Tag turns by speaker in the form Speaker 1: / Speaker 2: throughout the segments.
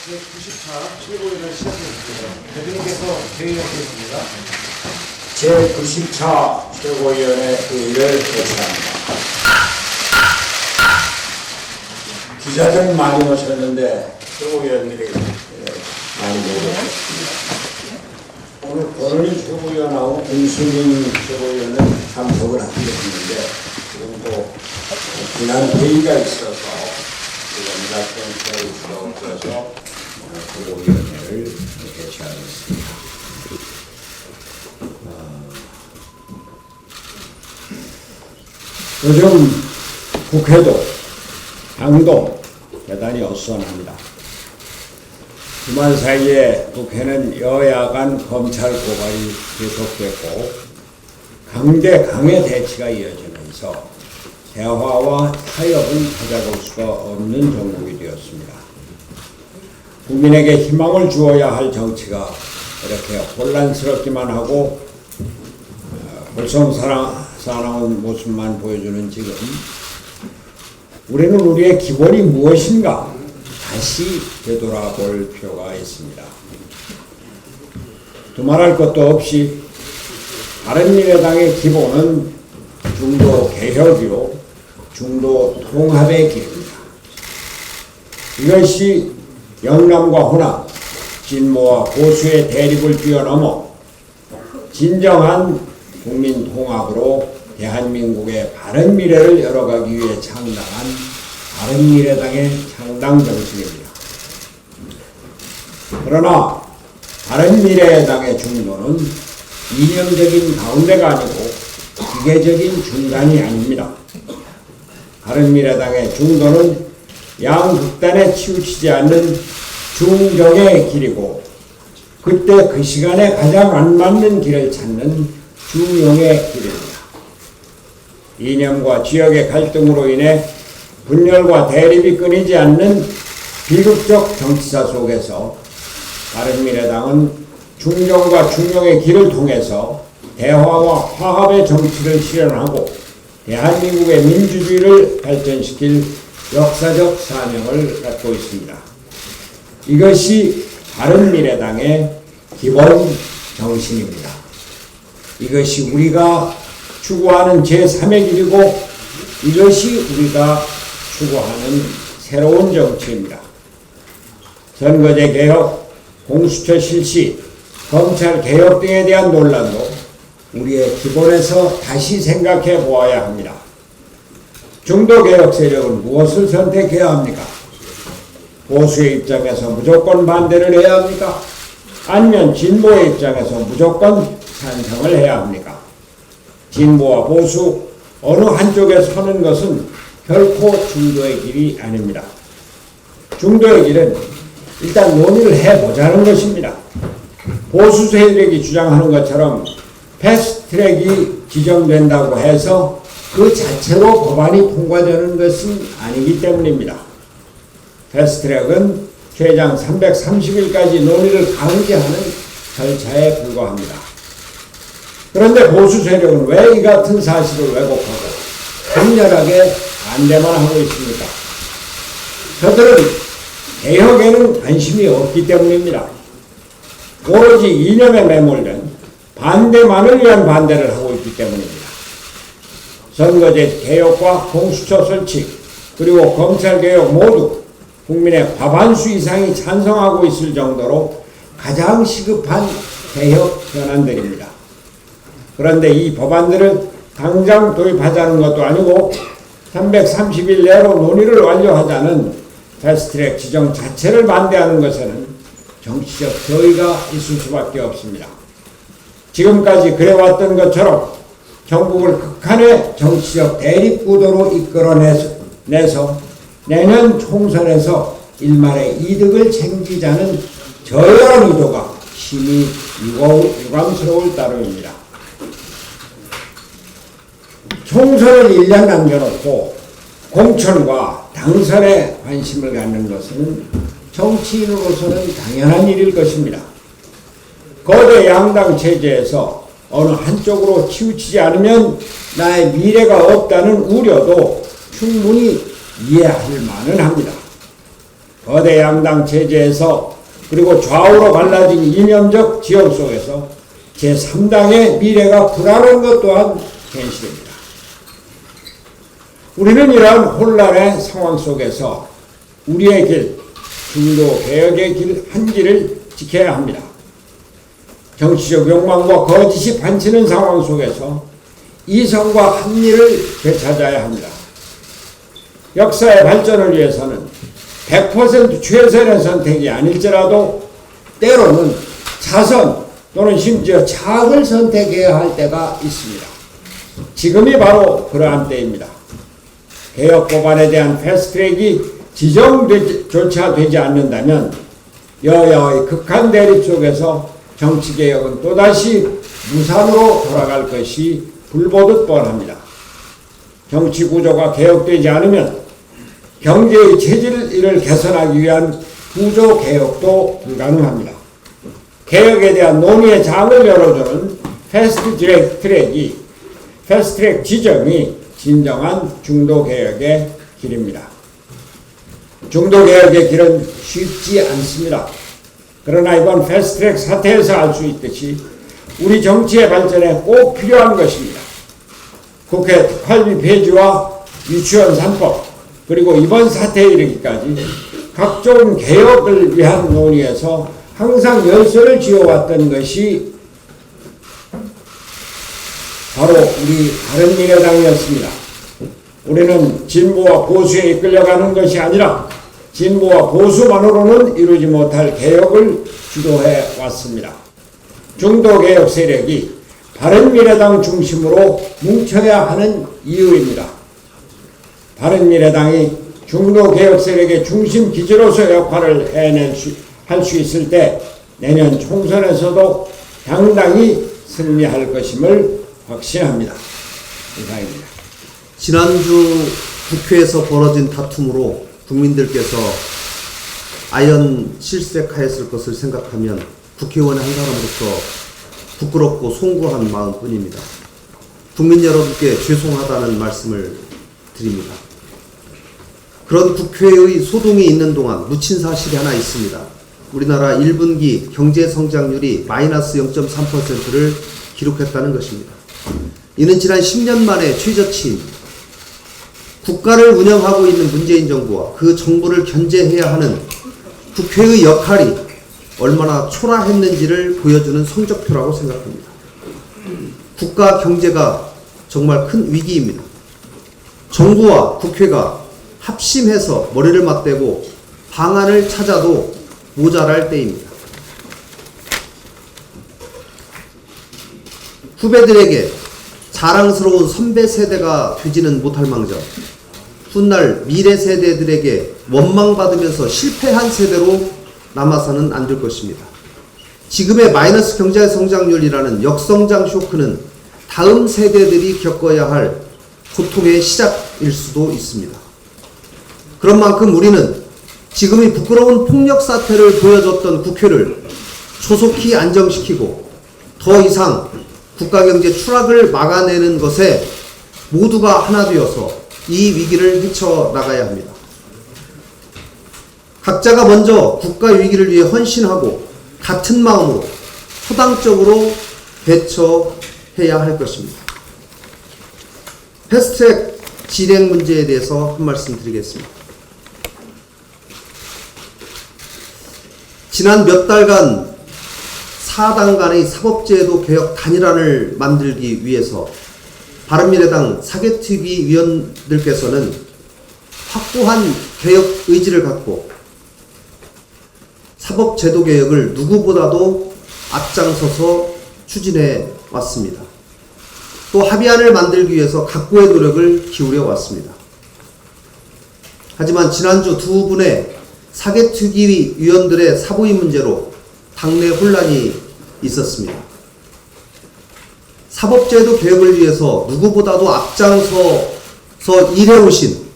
Speaker 1: 제90차 최고위원을 시작했습니다. 대표님께서 회의하겠습니다.
Speaker 2: 제90차 최고위원회 회의를 개최합니다. 기자들 많이 오셨는데 최고위원들이 많이 모였습니다. 오늘 권은희 최고위원하고 김수민 최고위원은 참석을 하게 됐는데 지금 또 지난 회의가 있어서 연락된 회의가 없어서 최고위원회를 개최하겠습니다. 요즘 국회도 당도 대단히 어수선합니다. 주말 사이에 국회는 여야 간 검찰 고발이 계속됐고 강대 강의 대치가 이어지면서 대화와 타협은 찾아볼 수가 없는 정국이 되었습니다. 국민에게 희망을 주어야 할 정치가 이렇게 혼란스럽기만 하고 볼썽사나운 모습만 보여주는 지금 우리는 우리의 기본이 무엇인가 다시 되돌아볼 필요가 있습니다. 두말할 것도 없이 바른미래당의 기본은 중도 개혁이요 중도 통합의 길입니다. 이것이 영남과 호남, 진보와 보수의 대립을 뛰어넘어 진정한 국민 통합으로 대한민국의 바른 미래를 열어가기 위해 창당한 바른미래당의 창당 정신입니다. 그러나 바른미래당의 중도는 이념적인 가운데가 아니고 기계적인 중간이 아닙니다. 바른미래당의 중도는 양극단에 치우치지 않는 중정의 길이고 그때 그 시간에 가장 안 맞는 길을 찾는 중용의 길입니다. 이념과 지역의 갈등으로 인해 분열과 대립이 끊이지 않는 비극적 정치사 속에서 바른미래당은 중정과 중용의 길을 통해서 대화와 화합의 정치를 실현하고 대한민국의 민주주의를 발전시킬 역사적 사명을 갖고 있습니다. 이것이 바른미래당의 기본 정신입니다. 이것이 우리가 추구하는 제3의 길이고 이것이 우리가 추구하는 새로운 정치입니다. 선거제 개혁, 공수처 실시, 검찰 개혁 등에 대한 논란도 우리의 기본에서 다시 생각해 보아야 합니다. 중도 개혁 세력은 무엇을 선택해야 합니까? 보수의 입장에서 무조건 반대를 해야 합니까? 아니면 진보의 입장에서 무조건 찬성을 해야 합니까? 진보와 보수 어느 한쪽에 서는 것은 결코 중도의 길이 아닙니다. 중도의 길은 일단 논의를 해보자는 것입니다. 보수 세력이 주장하는 것처럼 패스트트랙이 지정된다고 해서 그 자체로 법안이 통과되는 것은 아니기 때문입니다. 패스트트랙은 최장 330일까지 논의를 강제하는 절차에 불과합니다. 그런데 보수 세력은 왜 이 같은 사실을 왜곡하고 강렬하게 반대만 하고 있습니까? 저들은 개혁에는 관심이 없기 때문입니다. 오로지 이념에 매몰된 반대만을 위한 반대를 하고 있기 때문입니다. 선거제 개혁과 공수처 설치 그리고 검찰개혁 모두 국민의 과반수 이상이 찬성하고 있을 정도로 가장 시급한 개혁 현안들입니다. 그런데 이 법안들을 당장 도입하자는 것도 아니고 330일 내로 논의를 완료하자는 패스트트랙 지정 자체를 반대하는 것에는 정치적 저의가 있을 수밖에 없습니다. 지금까지 그래왔던 것처럼 전국을 극한의 정치적 대립구도로 이끌어내서 내년 총선에서 일말의 이득을 챙기자는 저열한 의도가 심히 유감스러울 따름입니다. 총선을 1년 남겨놓고 공천과 당선에 관심을 갖는 것은 정치인으로서는 당연한 일일 것입니다. 거대 양당 체제에서 어느 한쪽으로 치우치지 않으면 나의 미래가 없다는 우려도 충분히 이해할 만은 합니다. 거대 양당 체제에서 그리고 좌우로 갈라진 이념적 지형 속에서 제3당의 미래가 불안한 것 또한 현실입니다. 우리는 이러한 혼란의 상황 속에서 우리의 길, 중도 개혁의 길 한 길을 지켜야 합니다. 정치적 욕망과 거짓이 판치는 상황 속에서 이성과 합리를 되찾아야 합니다. 역사의 발전을 위해서는 100% 최선의 선택이 아닐지라도 때로는 자선 또는 심지어 자학을 선택해야 할 때가 있습니다. 지금이 바로 그러한 때입니다. 개혁 법안에 대한 패스트트랙이 지정조차 되지 않는다면 여야의 극한 대립 속에서 정치개혁은 또다시 무산으로 돌아갈 것이 불보듯 뻔합니다. 정치구조가 개혁되지 않으면 경제의 체질을 개선하기 위한 구조개혁도 불가능합니다. 개혁에 대한 논의의 장을 열어주는 패스트트랙 지정이 진정한 중도개혁의 길입니다. 중도개혁의 길은 쉽지 않습니다. 그러나 이번 패스트트랙 사태에서 알 수 있듯이 우리 정치의 발전에 꼭 필요한 것입니다. 국회 특활비 폐지와 유치원 3법 그리고 이번 사태에 이르기까지 각종 개혁을 위한 논의에서 항상 열쇠를 쥐어왔던 것이 바로 우리 바른미래당이었습니다. 우리는 진보와 보수에 이끌려가는 것이 아니라 진보와 보수만으로는 이루지 못할 개혁을 주도해 왔습니다. 중도개혁 세력이 바른미래당 중심으로 뭉쳐야 하는 이유입니다. 바른미래당이 중도개혁 세력의 중심 기지로서 역할을 할 수 있을 때 내년 총선에서도 당당히 승리할 것임을 확신합니다. 이상입니다.
Speaker 3: 지난주 국회에서 벌어진 다툼으로 국민들께서 아연 실색하였을 것을 생각하면 국회의원 한 사람으로서 부끄럽고 송구한 마음뿐입니다. 국민 여러분께 죄송하다는 말씀을 드립니다. 그런 국회의 소동이 있는 동안 묻힌 사실이 하나 있습니다. 우리나라 1분기 경제 성장률이 마이너스 0.3%를 기록했다는 것입니다. 이는 지난 10년 만에 최저치입니다. 국가를 운영하고 있는 문재인 정부와 그 정부를 견제해야 하는 국회의 역할이 얼마나 초라했는지를 보여주는 성적표라고 생각합니다. 국가 경제가 정말 큰 위기입니다. 정부와 국회가 합심해서 머리를 맞대고 방안을 찾아도 모자랄 때입니다. 후배들에게 자랑스러운 선배 세대가 되지는 못할 망정 훗날 미래 세대들에게 원망받으면서 실패한 세대로 남아서는 안 될 것입니다. 지금의 마이너스 경제 성장률이라는 역성장 쇼크는 다음 세대들이 겪어야 할 고통의 시작일 수도 있습니다. 그런 만큼 우리는 지금이 부끄러운 폭력 사태를 보여줬던 국회를 조속히 안정시키고 더 이상 국가경제 추락을 막아내는 것에 모두가 하나 되어서 이 위기를 헤쳐나가야 합니다. 각자가 먼저 국가 위기를 위해 헌신하고 같은 마음으로 초당적으로 대처해야 할 것입니다. 패스트트랙 진행 문제에 대해서 한 말씀 드리겠습니다. 지난 몇 달간 4당 간의 사법제도 개혁 단일안을 만들기 위해서 바른미래당 사개특위 위원들께서는 확고한 개혁 의지를 갖고 사법제도 개혁을 누구보다도 앞장서서 추진해 왔습니다. 또 합의안을 만들기 위해서 각고의 노력을 기울여 왔습니다. 하지만 지난주 두 분의 사개특위 위원들의 사보임 문제로 당내 혼란이 있었습니다. 사법제도 개혁을 위해서 누구보다도 앞장서서 일해오신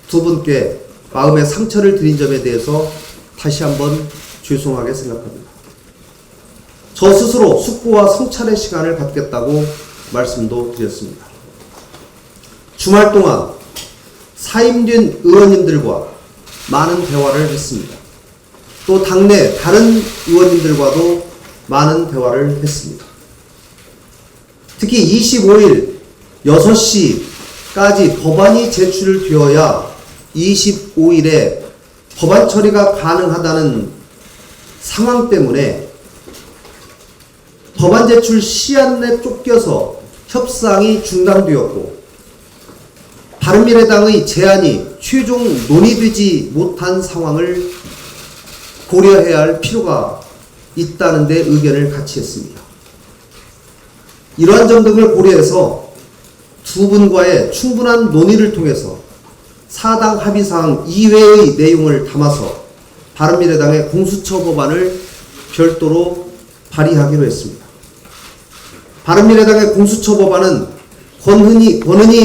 Speaker 3: 두 분께 마음의 상처를 드린 점에 대해서 다시 한번 죄송하게 생각합니다. 저 스스로 숙고와 성찰의 시간을 갖겠다고 말씀도 드렸습니다. 주말 동안 사임된 의원님들과 많은 대화를 했습니다. 또 당내 다른 의원님들과도 많은 대화를 했습니다. 특히 25일 6시까지 법안이 제출되어야 25일에 법안 처리가 가능하다는 상황 때문에 법안 제출 시한에 쫓겨서 협상이 중단되었고, 바른미래당의 제안이 최종 논의되지 못한 상황을 고려해야 할 필요가 있다는 데 의견을 같이 했습니다. 이러한 점 등을 고려해서 두 분과의 충분한 논의를 통해서 사당 합의사항 이외의 내용을 담아서 바른미래당의 공수처 법안을 별도로 발의하기로 했습니다. 바른미래당의 공수처 법안은 권은희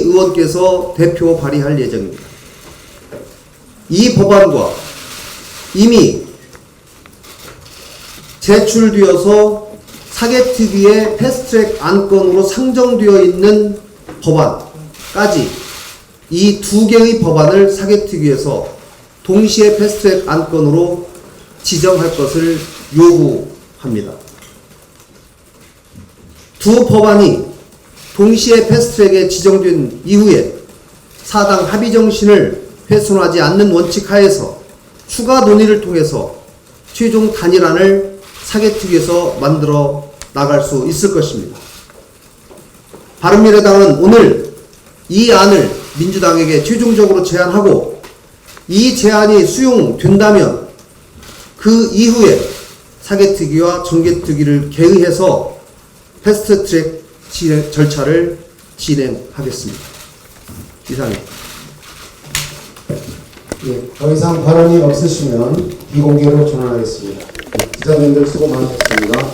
Speaker 3: 의원께서 대표 발의할 예정입니다. 이 법안과 이미 제출되어서 사개특위의 패스트트랙 안건으로 상정되어 있는 법안까지 이 두 개의 법안을 사개특위에서 동시에 패스트트랙 안건으로 지정할 것을 요구합니다. 두 법안이 동시에 패스트트랙에 지정된 이후에 사당 합의 정신을 훼손하지 않는 원칙 하에서 추가 논의를 통해서 최종 단일안을 사개특위에서 만들어 나갈 수 있을 것입니다. 바른미래당은 오늘 이 안을 민주당에게 최종적으로 제안하고, 이 제안이 수용된다면 그 이후에 사개특위와 정개특위를 개의해서 패스트트랙 절차를 진행하겠습니다. 이상입니다.
Speaker 1: 예, 더 이상 발언이 없으시면 비공개로 전환하겠습니다. 기자님들 수고 많으셨습니다.